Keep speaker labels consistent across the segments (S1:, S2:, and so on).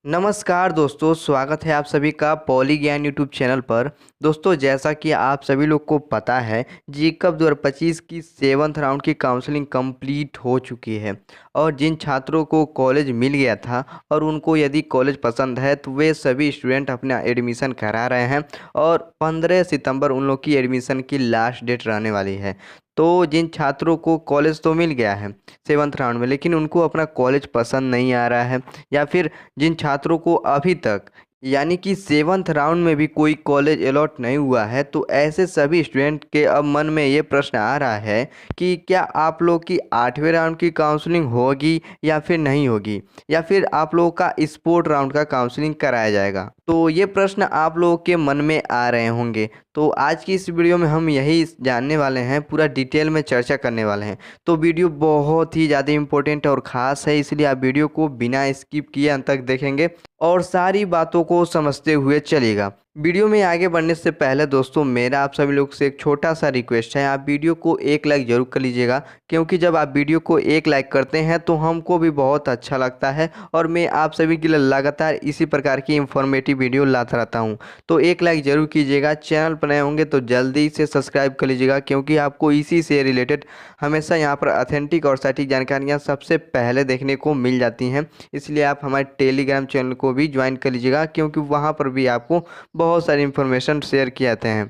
S1: नमस्कार दोस्तों, स्वागत है आप सभी का पॉली ज्ञान यूट्यूब चैनल पर। दोस्तों, जैसा कि आप सभी लोग को पता है, जी-कप 2025 की 7th राउंड की काउंसलिंग कंप्लीट हो चुकी है। और जिन छात्रों को कॉलेज मिल गया था और उनको यदि कॉलेज पसंद है तो वे सभी स्टूडेंट अपना एडमिशन करा रहे हैं। और 15 सितंबर उन लोग की एडमिशन की लास्ट डेट रहने वाली है। तो जिन छात्रों को कॉलेज तो मिल गया है 7th राउंड में, लेकिन उनको अपना कॉलेज पसंद नहीं आ रहा है, या फिर जिन छात्रों को अभी तक यानी कि 7th राउंड में भी कोई कॉलेज अलॉट नहीं हुआ है, तो ऐसे सभी स्टूडेंट के अब मन में ये प्रश्न आ रहा है कि क्या आप लोग की 8वें राउंड की काउंसलिंग होगी या फिर नहीं होगी, या फिर आप लोगों का स्पोर्ट राउंड का काउंसलिंग कराया जाएगा। तो ये प्रश्न आप लोगों के मन में आ रहे होंगे। तो आज की इस वीडियो में हम यही जानने वाले हैं, पूरा डिटेल में चर्चा करने वाले हैं। तो वीडियो बहुत ही ज़्यादा इम्पोर्टेंट और ख़ास है, इसलिए आप वीडियो को बिना स्किप किए अंत तक देखेंगे और सारी बातों को समझते हुए चलिएगा। वीडियो में आगे बढ़ने से पहले दोस्तों, मेरा आप सभी लोग से एक छोटा सा रिक्वेस्ट है, आप वीडियो को एक लाइक ज़रूर कर लीजिएगा, क्योंकि जब आप वीडियो को एक लाइक करते हैं तो हमको भी बहुत अच्छा लगता है और मैं आप सभी के लिए लगातार इसी प्रकार की इंफॉर्मेटिव वीडियो लाता रहता हूं। तो एक लाइक ज़रूर कीजिएगा। चैनल पर नए होंगे तो जल्दी से सब्सक्राइब कर लीजिएगा, क्योंकि आपको इसी से रिलेटेड हमेशा यहाँ पर ऑथेंटिक और सटीक जानकारियाँ सबसे पहले देखने को मिल जाती हैं। इसलिए आप हमारे टेलीग्राम चैनल को भी ज्वाइन कर लीजिएगा, क्योंकि वहाँ पर भी आपको बहुत सारी इन्फॉर्मेशन शेयर किए जाते हैं।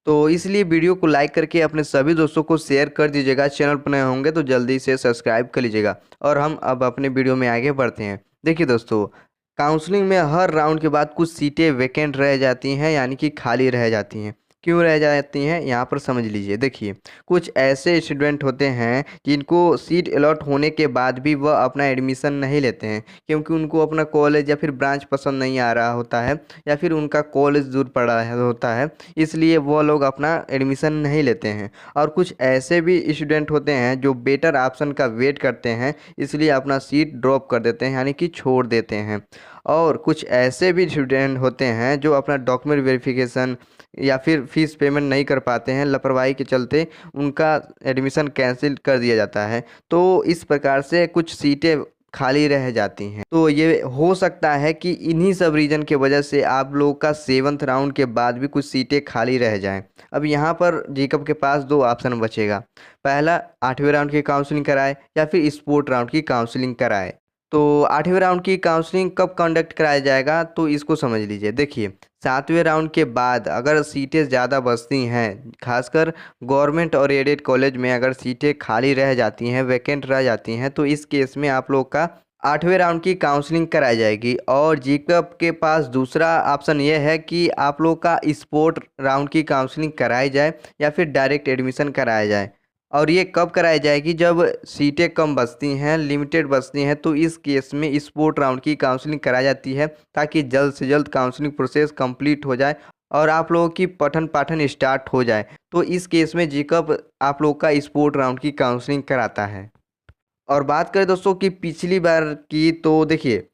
S1: तो इसलिए वीडियो को लाइक करके अपने सभी दोस्तों को शेयर कर दीजिएगा। चैनल पर नए होंगे तो जल्दी से सब्सक्राइब कर लीजिएगा। और हम अब अपने वीडियो में आगे बढ़ते हैं। देखिए दोस्तों, काउंसलिंग में हर राउंड के बाद कुछ सीटें वैकेंट रह जाती हैं, यानी कि खाली रह जाती हैं। क्यों रह जाती हैं, यहाँ पर समझ लीजिए। देखिए, कुछ ऐसे स्टूडेंट होते हैं जिनको सीट अलॉट होने के बाद भी वह अपना एडमिशन नहीं लेते हैं, क्योंकि उनको अपना कॉलेज या फिर ब्रांच पसंद नहीं आ रहा होता है, या फिर उनका कॉलेज दूर पड़ा होता है, इसलिए वो लोग अपना एडमिशन नहीं लेते हैं। और कुछ ऐसे भी स्टूडेंट होते हैं जो बेटर ऑप्शन का वेट करते हैं, इसलिए अपना सीट ड्रॉप कर देते हैं, यानी कि छोड़ देते हैं। और कुछ ऐसे भी स्टूडेंट होते हैं जो अपना डॉक्यूमेंट वेरिफिकेशन या फिर फीस पेमेंट नहीं कर पाते हैं, लापरवाही के चलते उनका एडमिशन कैंसिल कर दिया जाता है। तो इस प्रकार से कुछ सीटें खाली रह जाती हैं। तो ये हो सकता है कि इन्हीं सब रीज़न के वजह से आप लोगों का 7th राउंड के बाद भी कुछ सीटें खाली रह जाएं। अब यहाँ पर जी-कप के पास दो ऑप्शन बचेगा। पहला, 8वें राउंड की काउंसलिंग कराए या फिर स्पोर्ट राउंड की काउंसलिंग कराए। तो 8वें राउंड की काउंसलिंग कब कंडक्ट कराया जाएगा, तो इसको समझ लीजिए। देखिए, 7वें राउंड के बाद अगर सीटें ज़्यादा बचती हैं, खासकर गवर्नमेंट और एडेड कॉलेज में अगर सीटें खाली रह जाती हैं, वैकेंट रह जाती हैं, तो इस केस में आप लोग का 8वें राउंड की काउंसलिंग कराई जाएगी। और जी-कप के पास दूसरा ऑप्शन ये है कि आप लोग का स्पोर्ट राउंड की काउंसलिंग कराई जाए या फिर डायरेक्ट एडमिशन कराया जाए। और ये कब कराई जाएगी, जब सीटें कम बचती हैं, लिमिटेड बचती हैं, तो इस केस में स्पोर्ट राउंड की काउंसलिंग कराई जाती है, ताकि जल्द से जल्द काउंसलिंग प्रोसेस कंप्लीट हो जाए और आप लोगों की पठन पाठन स्टार्ट हो जाए। तो इस केस में जी-कप आप लोग का स्पोर्ट राउंड की काउंसलिंग कराता है। और बात करें दोस्तों कि पिछली बार की, तो देखिए,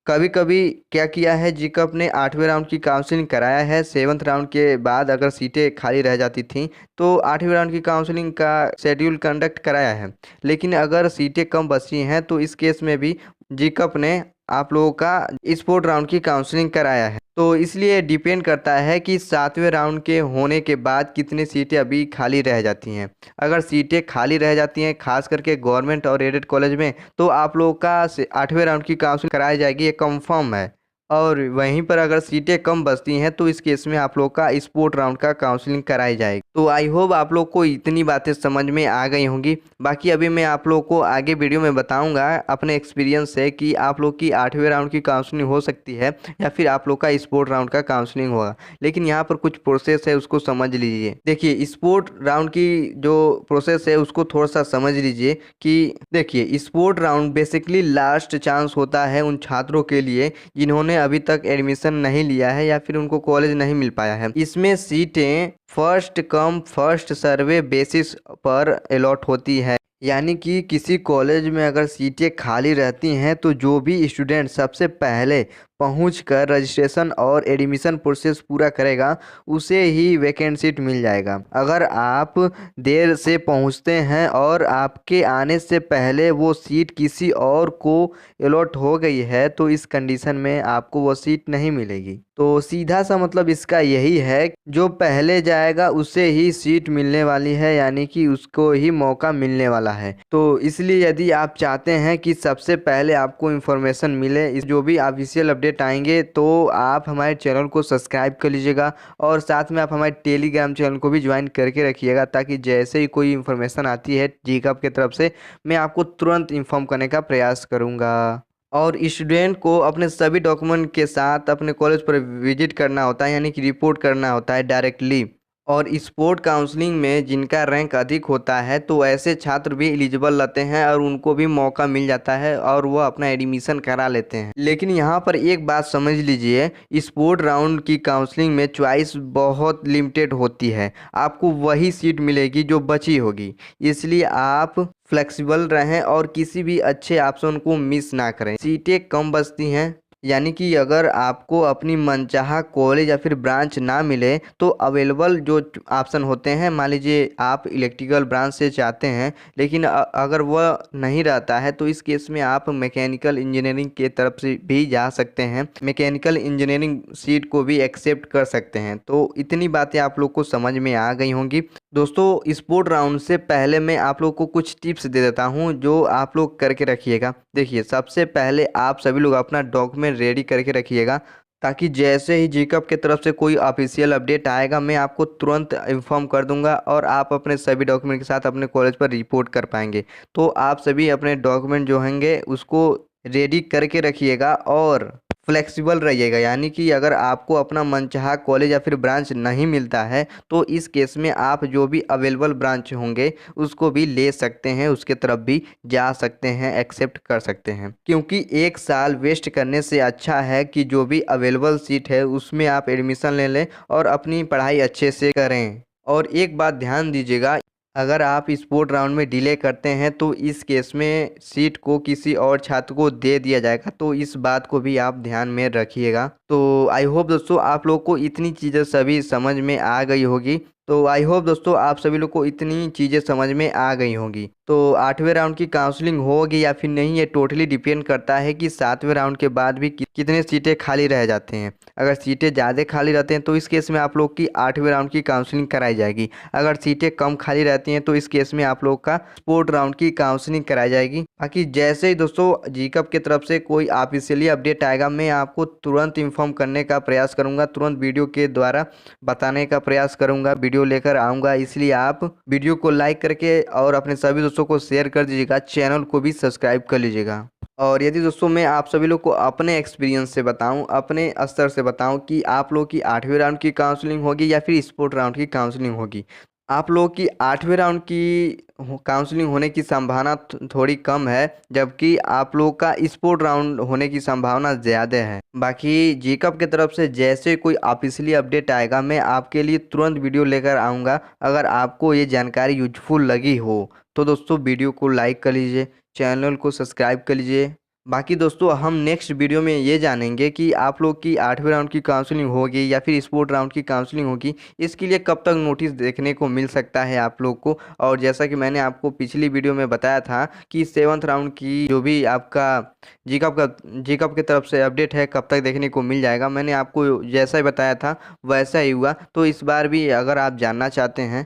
S1: कभी कभी क्या किया है, जी-कप ने 8वें राउंड की काउंसलिंग कराया है। 7th राउंड के बाद अगर सीटें खाली रह जाती थी तो 8वें राउंड की काउंसलिंग का शेड्यूल कंडक्ट कराया है। लेकिन अगर सीटें कम बची हैं तो इस केस में भी जी-कप ने आप लोगों का स्पोर्ट राउंड की काउंसलिंग कराया है। तो इसलिए डिपेंड करता है कि 7वें राउंड के होने के बाद कितनी सीटें अभी खाली रह जाती हैं। अगर सीटें खाली रह जाती हैं, खास करके गवर्नमेंट और एडेड कॉलेज में, तो आप लोगों का 8वें राउंड की काउंसलिंग कराई जाएगी, ये कंफर्म है। और वहीं पर अगर सीटें कम बचती हैं तो इस केस में आप लोग का स्पोर्ट राउंड का काउंसलिंग कराई जाएगी। तो आई होप आप लोग को इतनी बातें समझ में आ गई होंगी। बाकी अभी मैं आप लोग को आगे वीडियो में बताऊंगा अपने एक्सपीरियंस से कि आप लोग की 8वें राउंड की काउंसलिंग हो सकती है या फिर आप लोग का स्पोर्ट राउंड का काउंसलिंग होगा। लेकिन यहाँ पर कुछ प्रोसेस है, उसको समझ लीजिए। देखिए, स्पोर्ट राउंड की जो प्रोसेस है उसको थोड़ा सा समझ लीजिए कि देखिए, sport round basically last chance होता है उन छात्रों के लिए जिन्होंने अभी तक एडमिशन नहीं लिया है या फिर उनको कॉलेज नहीं मिल पाया है। इसमें सीटें फर्स्ट कम फर्स्ट सर्वे बेसिस पर अलॉट होती है, यानी कि किसी कॉलेज में अगर सीटें खाली रहती हैं तो जो भी स्टूडेंट सबसे पहले पहुंचकर रजिस्ट्रेशन और एडमिशन प्रोसेस पूरा करेगा उसे ही वैकेंट सीट मिल जाएगा। अगर आप देर से पहुंचते हैं और आपके आने से पहले वो सीट किसी और को अलॉट हो गई है तो इस कंडीशन में आपको वो सीट नहीं मिलेगी। तो सीधा सा मतलब इसका यही है, जो पहले जाएगा उसे ही सीट मिलने वाली है, यानी कि उसको ही मौका मिलने वाला है। तो इसलिए यदि आप चाहते हैं कि सबसे पहले आपको इन्फॉर्मेशन मिले, इस जो भी ऑफिशियल अपडेट आएंगे, तो आप हमारे चैनल को सब्सक्राइब कर लीजिएगा और साथ में आप हमारे टेलीग्राम चैनल को भी ज्वाइन करके रखिएगा, ताकि जैसे ही कोई इन्फॉर्मेशन आती है जीकॉब की तरफ से मैं आपको तुरंत इन्फॉर्म करने का प्रयास करूँगा। और स्टूडेंट को अपने सभी डॉक्यूमेंट के साथ अपने कॉलेज पर विजिट करना होता है, यानी कि रिपोर्ट करना होता है डायरेक्टली। और स्पोर्ट काउंसलिंग में जिनका रैंक अधिक होता है तो ऐसे छात्र भी एलिजिबल रहते हैं और उनको भी मौका मिल जाता है और वह अपना एडमिशन करा लेते हैं। लेकिन यहाँ पर एक बात समझ लीजिए, स्पोर्ट राउंड की काउंसलिंग में चॉइस बहुत लिमिटेड होती है, आपको वही सीट मिलेगी जो बची होगी। इसलिए आप फ्लेक्सिबल रहें और किसी भी अच्छे ऑप्शन को मिस ना करें। सीटें कम बचती हैं, यानी कि अगर आपको अपनी मनचाहा कॉलेज या फिर ब्रांच ना मिले तो अवेलेबल जो ऑप्शन होते हैं, मान लीजिए आप इलेक्ट्रिकल ब्रांच से चाहते हैं लेकिन अगर वह नहीं रहता है तो इस केस में आप मैकेनिकल इंजीनियरिंग के तरफ से भी जा सकते हैं, मैकेनिकल इंजीनियरिंग सीट को भी एक्सेप्ट कर सकते हैं। तो इतनी बातें आप लोग को समझ में आ गई होंगी। दोस्तों, स्पोर्ट राउंड से पहले मैं आप लोग को कुछ टिप्स दे देता हूं जो आप लोग करके रखिएगा। देखिए, सबसे पहले आप सभी लोग अपना डॉक्यूमेंट रेडी करके रखिएगा, ताकि जैसे ही जीकॉब की तरफ से कोई ऑफिशियल अपडेट आएगा मैं आपको तुरंत इन्फॉर्म कर दूंगा और आप अपने सभी डॉक्यूमेंट के साथ अपने कॉलेज पर रिपोर्ट कर पाएंगे। तो आप सभी अपने डॉक्यूमेंट जो होंगे उसको रेडी करके रखिएगा और फ्लेक्सिबल रहिएगा, यानी कि अगर आपको अपना मनचाहा कॉलेज या फिर ब्रांच नहीं मिलता है तो इस केस में आप जो भी अवेलेबल ब्रांच होंगे उसको भी ले सकते हैं, उसके तरफ भी जा सकते हैं, एक्सेप्ट कर सकते हैं। क्योंकि एक साल वेस्ट करने से अच्छा है कि जो भी अवेलेबल सीट है उसमें आप एडमिशन ले लें और अपनी पढ़ाई अच्छे से करें। और एक बात ध्यान दीजिएगा, अगर आप स्पोर्ट राउंड में डिले करते हैं तो इस केस में सीट को किसी और छात्र को दे दिया जाएगा, तो इस बात को भी आप ध्यान में रखिएगा। तो आई होप दोस्तों आप लोग को इतनी चीज़ें सभी समझ में आ गई होगी। तो आई होप दोस्तों आप सभी लोग को इतनी चीज़ें समझ में आ गई होंगी। तो 8वें राउंड की काउंसलिंग होगी या फिर नहीं, ये टोटली डिपेंड करता है कि 7वें राउंड के बाद भी कितने सीटें खाली रह जाते हैं। अगर सीटें ज़्यादा खाली रहते हैं तो इस केस में आप लोग की 8वें राउंड की काउंसलिंग कराई जाएगी। अगर सीटें कम खाली रहती हैं तो इस केस में आप लोग का स्पोर्ट राउंड की काउंसलिंग कराई जाएगी। बाकी जैसे ही दोस्तों जीकॉब की तरफ से कोई ऑफिशियली अपडेट आएगा मैं आपको तुरंत इन्फॉर्म करने का प्रयास करूँगा, तुरंत वीडियो के द्वारा बताने का प्रयास करूँगा, वीडियो लेकर आऊँगा। इसलिए आप वीडियो को लाइक करके और अपने सभी दोस्तों को शेयर कर दीजिएगा, चैनल को भी सब्सक्राइब कर लीजिएगा। और यदि दोस्तों मैं आप सभी लोग को अपने एक्सपीरियंस से बताऊं, अपने स्तर से बताऊं कि आप लोग की 8वें राउंड की काउंसलिंग होगी या फिर स्पोर्ट राउंड की काउंसलिंग होगी, आप लोग की 8वें राउंड की काउंसलिंग होने की संभावना थोड़ी कम है, जबकि आप लोग का स्पोर्ट राउंड होने की संभावना ज़्यादा है। बाकी जीकॉब की तरफ से जैसे कोई ऑफिशियली अपडेट आएगा मैं आपके लिए तुरंत वीडियो लेकर आऊँगा। अगर आपको ये जानकारी यूजफुल लगी हो तो दोस्तों वीडियो को लाइक कर लीजिए, चैनल को सब्सक्राइब कर लीजिए। बाकी दोस्तों हम नेक्स्ट वीडियो में ये जानेंगे कि आप लोग की 8वें राउंड की काउंसलिंग होगी या फिर स्पोर्ट राउंड की काउंसलिंग होगी, इसके लिए कब तक नोटिस देखने को मिल सकता है आप लोग को। और जैसा कि मैंने आपको पिछली वीडियो में बताया था कि 7th राउंड की जो भी आपका जीकॉब की तरफ से अपडेट है कब तक देखने को मिल जाएगा, मैंने आपको जैसा ही बताया था वैसा ही हुआ। तो इस बार भी अगर आप जानना चाहते हैं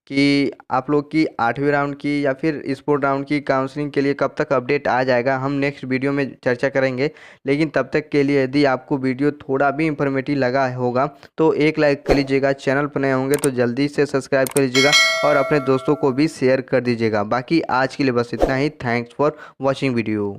S1: कि आप लोग की 8वें राउंड की या फिर स्पोर्ट राउंड की काउंसलिंग के लिए कब तक अपडेट आ जाएगा, हम नेक्स्ट वीडियो में चर्चा करेंगे। लेकिन तब तक के लिए यदि आपको वीडियो थोड़ा भी इंफॉर्मेटिव लगा होगा तो एक लाइक कर लीजिएगा, चैनल पर नए होंगे तो जल्दी से सब्सक्राइब कर लीजिएगा और अपने दोस्तों को भी शेयर कर दीजिएगा। बाकी आज के लिए बस इतना ही। Thanks for watching video.